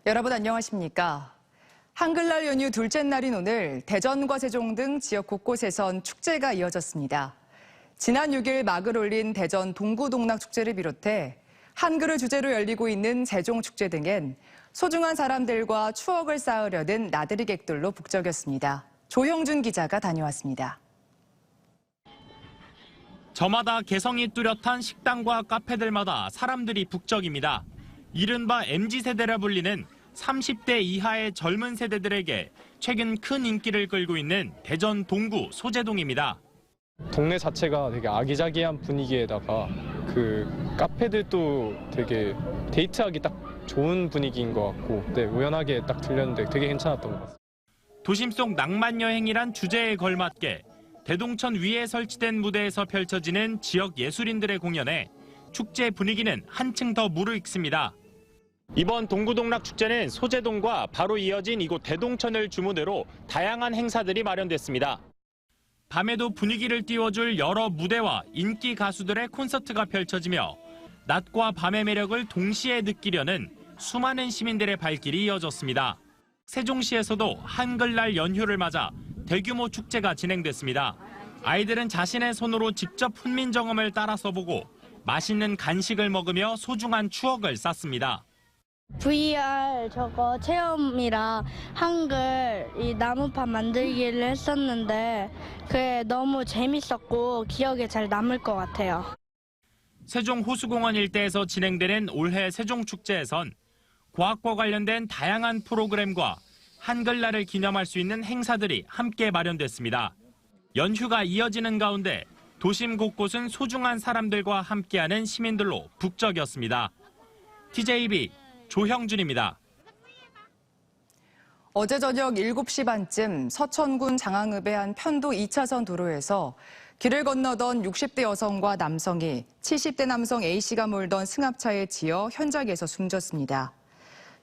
여러분 안녕하십니까? 한글날 연휴 둘째 날인 오늘 대전과 세종 등 지역 곳곳에선 축제가 이어졌습니다. 지난 6일 막을 올린 대전 동구동락축제를 비롯해 한글을 주제로 열리고 있는 세종축제 등엔 소중한 사람들과 추억을 쌓으려는 나들이 객들로 북적였습니다. 조형준 기자가 다녀왔습니다. 저마다 개성이 뚜렷한 식당과 카페들마다 사람들이 북적입니다. 이른바 MZ세대라 불리는 30대 이하의 젊은 세대들에게 최근 큰 인기를 끌고 있는 대전 동구 소재동입니다. 동네 자체가 되게 아기자기한 분위기에다가 카페들도 되게 데이트하기 딱 좋은 분위기인 것 같고 우연하게 딱 들렸는데 되게 괜찮았던 것 같습니다. 도심 속 낭만 여행이란 주제에 걸맞게 대동천 위에 설치된 무대에서 펼쳐지는 지역 예술인들의 공연에 축제 분위기는 한층 더 무르익습니다. 이번 동구동락축제는 소재동과 바로 이어진 이곳 대동천을 주무대로 다양한 행사들이 마련됐습니다. 밤에도 분위기를 띄워줄 여러 무대와 인기 가수들의 콘서트가 펼쳐지며 낮과 밤의 매력을 동시에 느끼려는 수많은 시민들의 발길이 이어졌습니다. 세종시에서도 한글날 연휴를 맞아 대규모 축제가 진행됐습니다. 아이들은 자신의 손으로 직접 훈민정음을 따라서 보고 맛있는 간식을 먹으며 소중한 추억을 쌓습니다. VR 저거 체험이랑 한글 이 나무판 만들기를 했었는데 그게 너무 재밌었고 기억에 잘 남을 것 같아요. 세종 호수공원 일대에서 진행되는 올해 세종축제에선 과학과 관련된 다양한 프로그램과 한글날을 기념할 수 있는 행사들이 함께 마련됐습니다. 연휴가 이어지는 가운데 도심 곳곳은 소중한 사람들과 함께하는 시민들로 북적였습니다. TJB 조형준입니다. 어제 저녁 7시 반쯤 서천군 장항읍의 한 편도 2차선 도로에서 길을 건너던 60대 여성과 남성이 70대 남성 A씨가 몰던 승합차에 치여 현장에서 숨졌습니다.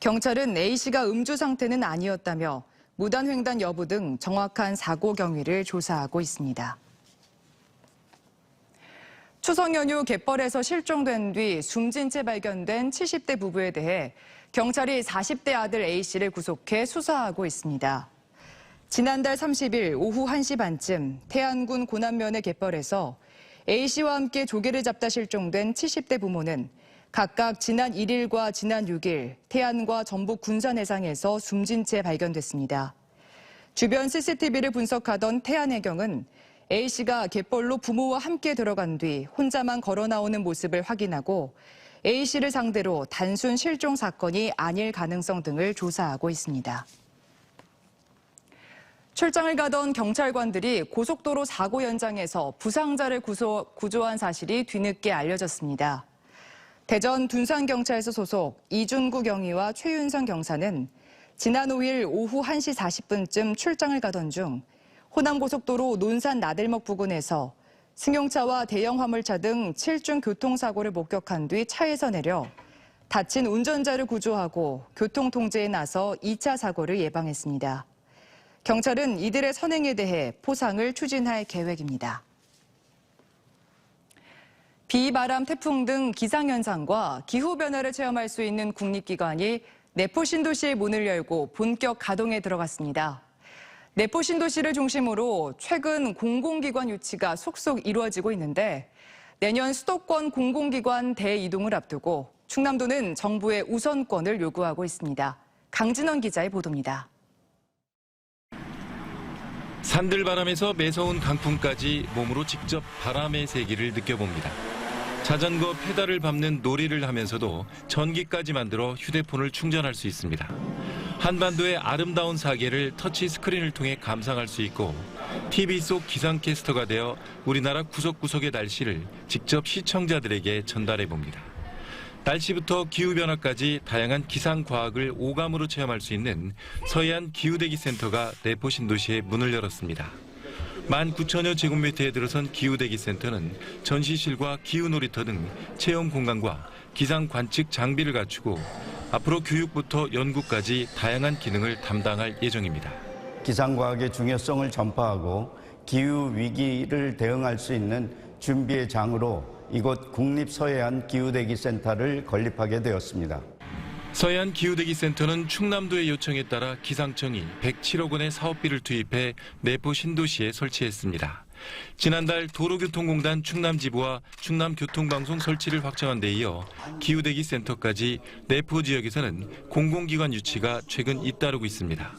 경찰은 A씨가 음주 상태는 아니었다며 무단횡단 여부 등 정확한 사고 경위를 조사하고 있습니다. 추석 연휴 갯벌에서 실종된 뒤 숨진 채 발견된 70대 부부에 대해 경찰이 40대 아들 A씨를 구속해 수사하고 있습니다. 지난달 30일 오후 1시 반쯤 태안군 고남면의 갯벌에서 A씨와 함께 조개를 잡다 실종된 70대 부모는 각각 지난 1일과 지난 6일 태안과 전북 군산해상에서 숨진 채 발견됐습니다. 주변 CCTV를 분석하던 태안해경은 A씨가 갯벌로 부모와 함께 들어간 뒤 혼자만 걸어 나오는 모습을 확인하고 A씨를 상대로 단순 실종 사건이 아닐 가능성 등을 조사하고 있습니다. 출장을 가던 경찰관들이 고속도로 사고 현장에서 부상자를 구조한 사실이 뒤늦게 알려졌습니다. 대전 둔산경찰서 소속 이준구 경위와 최윤성 경사는 지난 5일 오후 1시 40분쯤 출장을 가던 중 호남고속도로 논산 나들목 부근에서 승용차와 대형 화물차 등 7중 교통사고를 목격한 뒤 차에서 내려 다친 운전자를 구조하고 교통통제에 나서 2차 사고를 예방했습니다. 경찰은 이들의 선행에 대해 포상을 추진할 계획입니다. 비, 바람, 태풍 등 기상현상과 기후변화를 체험할 수 있는 국립기관이 내포신도시의 문을 열고 본격 가동에 들어갔습니다. 내포신도시를 중심으로 최근 공공기관 유치가 속속 이루어지고 있는데 내년 수도권 공공기관 대이동을 앞두고 충남도는 정부의 우선권을 요구하고 있습니다. 강진원 기자의 보도입니다. 산들바람에서 매서운 강풍까지 몸으로 직접 바람의 세기를 느껴봅니다. 자전거 페달을 밟는 놀이를 하면서도 전기까지 만들어 휴대폰을 충전할 수 있습니다. 한반도의 아름다운 사계를 터치 스크린을 통해 감상할 수 있고 TV 속 기상캐스터가 되어 우리나라 구석구석의 날씨를 직접 시청자들에게 전달해봅니다. 날씨부터 기후변화까지 다양한 기상과학을 오감으로 체험할 수 있는 서해안 기후대기센터가 내포신도시에 문을 열었습니다. 19,000여 제곱미터에 들어선 기후대기센터는 전시실과 기후놀이터 등 체험 공간과 기상 관측 장비를 갖추고 앞으로 교육부터 연구까지 다양한 기능을 담당할 예정입니다. 기상과학의 중요성을 전파하고 기후위기를 대응할 수 있는 준비의 장으로 이곳 국립서해안 기후대기센터를 건립하게 되었습니다. 서해안 기후대기센터는 충남도의 요청에 따라 기상청이 107억 원의 사업비를 투입해 내포 신도시에 설치했습니다. 지난달 도로교통공단 충남지부와 충남교통방송 설치를 확정한 데 이어 기후대기센터까지 내포 지역에서는 공공기관 유치가 최근 잇따르고 있습니다.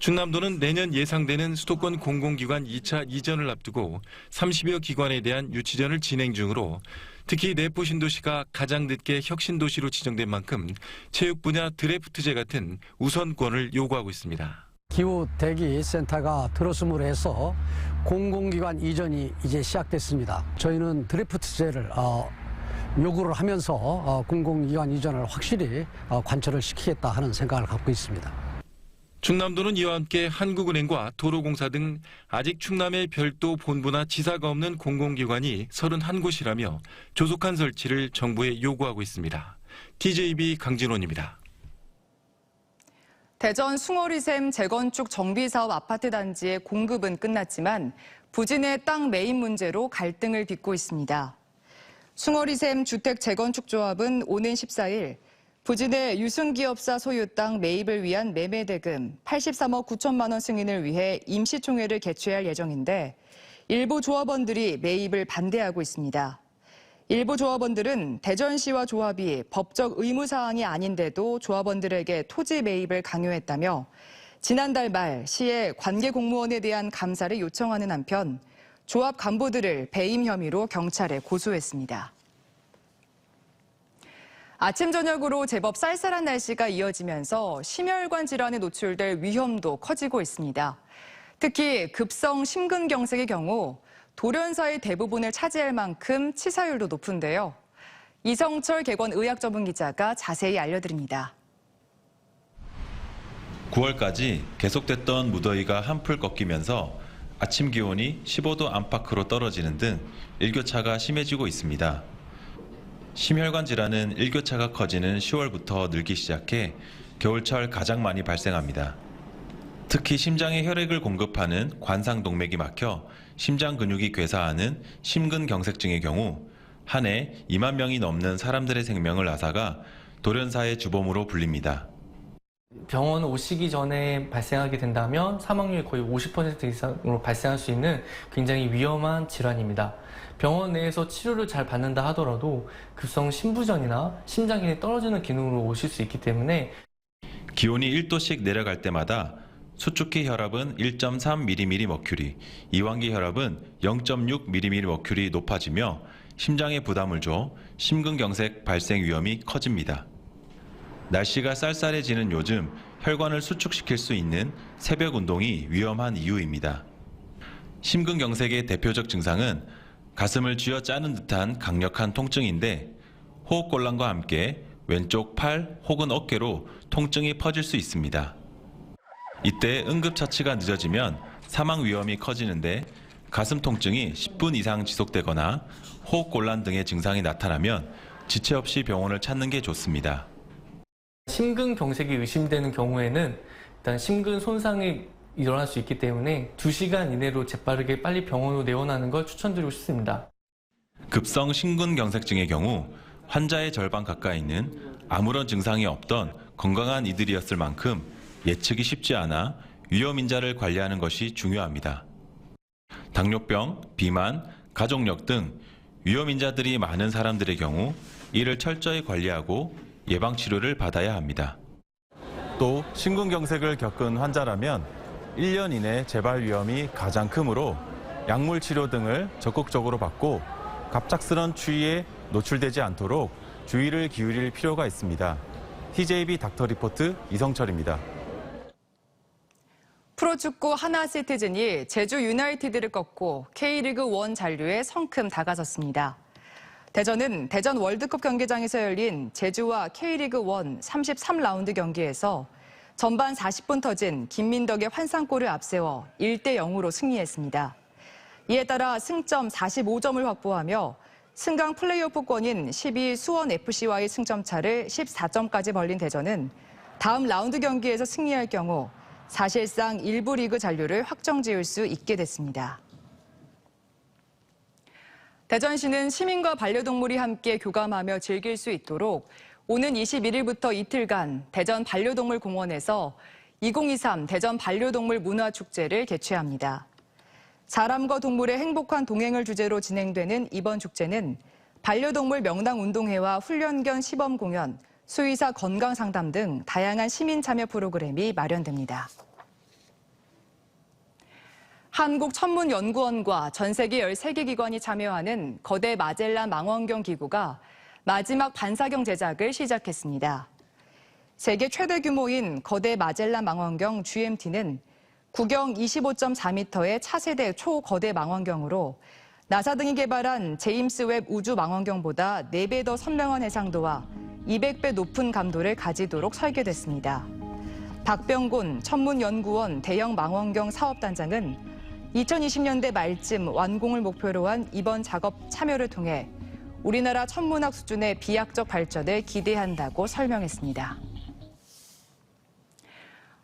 충남도는 내년 예상되는 수도권 공공기관 2차 이전을 앞두고 30여 기관에 대한 유치전을 진행 중으로 특히 내포 신도시가 가장 늦게 혁신도시로 지정된 만큼 체육 분야 드래프트제 같은 우선권을 요구하고 있습니다. 기후대기센터가 들어섬으로 해서 공공기관 이전이 이제 시작됐습니다. 저희는 드래프트제를 요구를 하면서 공공기관 이전을 확실히 관철을 시키겠다 하는 생각을 갖고 있습니다. 충남도는 이와 함께 한국은행과 도로공사 등 아직 충남에 별도 본부나 지사가 없는 공공기관이 31곳이라며 조속한 설치를 정부에 요구하고 있습니다. TJB 강진원입니다. 대전 숭어리샘 재건축 정비사업 아파트 단지의 공급은 끝났지만 부진의 땅 매입 문제로 갈등을 빚고 있습니다. 숭어리샘 주택 재건축 조합은 오는 14일 부진의 유승기업사 소유 땅 매입을 위한 매매 대금 83억 9천만 원 승인을 위해 임시총회를 개최할 예정인데 일부 조합원들이 매입을 반대하고 있습니다. 일부 조합원들은 대전시와 조합이 법적 의무 사항이 아닌데도 조합원들에게 토지 매입을 강요했다며 지난달 말 시에 관계 공무원에 대한 감사를 요청하는 한편 조합 간부들을 배임 혐의로 경찰에 고소했습니다. 아침 저녁으로 제법 쌀쌀한 날씨가 이어지면서 심혈관 질환에 노출될 위험도 커지고 있습니다. 특히 급성 심근경색의 경우 돌연사의 대부분을 차지할 만큼 치사율도 높은데요. 이성철 개건 의학전문기자가 자세히 알려드립니다. 9월까지 계속됐던 무더위가 한풀 꺾이면서 아침 기온이 15도 안팎으로 떨어지는 등 일교차가 심해지고 있습니다. 심혈관 질환은 일교차가 커지는 10월부터 늘기 시작해 겨울철 가장 많이 발생합니다. 특히 심장에 혈액을 공급하는 관상동맥이 막혀 심장 근육이 괴사하는 심근경색증의 경우 한 해 2만 명이 넘는 사람들의 생명을 앗아가 돌연사의 주범으로 불립니다. 병원 오시기 전에 발생하게 된다면 사망률이 거의 50% 이상으로 발생할 수 있는 굉장히 위험한 질환입니다. 병원 내에서 치료를 잘 받는다 하더라도 급성 심부전이나 심장 기능이 떨어지는 기능으로 오실 수 있기 때문에 기온이 1도씩 내려갈 때마다 수축기 혈압은 1.3mmmercury, 이완기 혈압은 0.6mmmercury 높아지며 심장에 부담을 줘 심근경색 발생 위험이 커집니다. 날씨가 쌀쌀해지는 요즘 혈관을 수축시킬 수 있는 새벽 운동이 위험한 이유입니다. 심근경색의 대표적 증상은 가슴을 쥐어짜는 듯한 강력한 통증인데 호흡곤란과 함께 왼쪽 팔 혹은 어깨로 통증이 퍼질 수 있습니다. 이때 응급처치가 늦어지면 사망 위험이 커지는데 가슴 통증이 10분 이상 지속되거나 호흡곤란 등의 증상이 나타나면 지체 없이 병원을 찾는 게 좋습니다. 심근경색이 의심되는 경우에는 일단 심근 손상이 일어날 수 있기 때문에 2시간 이내로 재빠르게 빨리 병원으로 내원하는 걸 추천드리고 싶습니다. 급성 심근경색증의 경우 환자의 절반 가까이는 아무런 증상이 없던 건강한 이들이었을 만큼 예측이 쉽지 않아 위험인자를 관리하는 것이 중요합니다. 당뇨병, 비만, 가족력 등 위험인자들이 많은 사람들의 경우 이를 철저히 관리하고 예방치료를 받아야 합니다. 또 심근경색을 겪은 환자라면 1년 이내 재발 위험이 가장 크므로 약물 치료 등을 적극적으로 받고 갑작스런 추위에 노출되지 않도록 주의를 기울일 필요가 있습니다. TJB 닥터리포트 이성철입니다. 프로축구 하나시티즌이 제주 유나이티드를 꺾고 K리그 1 잔류에 성큼 다가섰습니다. 대전은 대전 월드컵 경기장에서 열린 제주와 K리그 1 33라운드 경기에서 전반 40분 터진 김민덕의 환상골을 앞세워 1대 0으로 승리했습니다. 이에 따라 승점 45점을 확보하며 승강 플레이오프권인 10위 수원FC와의 승점차를 14점까지 벌린 대전은 다음 라운드 경기에서 승리할 경우 사실상 1부 리그 잔류를 확정지을 수 있게 됐습니다. 대전시는 시민과 반려동물이 함께 교감하며 즐길 수 있도록 오는 21일부터 이틀간 대전 반려동물 공원에서 2023 대전 반려동물 문화축제를 개최합니다. 사람과 동물의 행복한 동행을 주제로 진행되는 이번 축제는 반려동물 명당운동회와 훈련견 시범 공연, 수의사 건강상담 등 다양한 시민 참여 프로그램이 마련됩니다. 한국천문연구원과 전 세계 13개 기관이 참여하는 거대 마젤란 망원경 기구가 마지막 반사경 제작을 시작했습니다. 세계 최대 규모인 거대 마젤란 망원경 GMT는 구경 25.4m의 차세대 초거대 망원경으로 나사 등이 개발한 제임스 웹 우주 망원경보다 4배 더 선명한 해상도와 200배 높은 감도를 가지도록 설계됐습니다. 박병곤 천문연구원 대형 망원경 사업단장은 2020년대 말쯤 완공을 목표로 한 이번 작업 참여를 통해 우리나라 천문학 수준의 비약적 발전을 기대한다고 설명했습니다.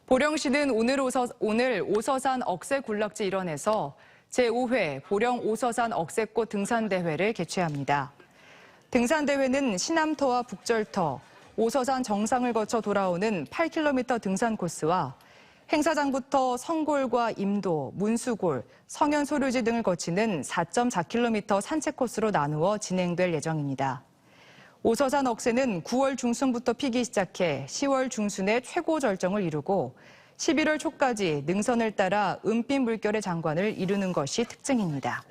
보령시는 오늘 오서산 억새군락지 일원에서 제5회 보령 오서산 억새꽃 등산대회를 개최합니다. 등산대회는 신암터와 북절터, 오서산 정상을 거쳐 돌아오는 8km 등산 코스와 행사장부터 성골과 임도, 문수골, 성현소류지 등을 거치는 4.4km 산책 코스로 나누어 진행될 예정입니다. 오서산 억새는 9월 중순부터 피기 시작해 10월 중순에 최고 절정을 이루고 11월 초까지 능선을 따라 은빛 물결의 장관을 이루는 것이 특징입니다.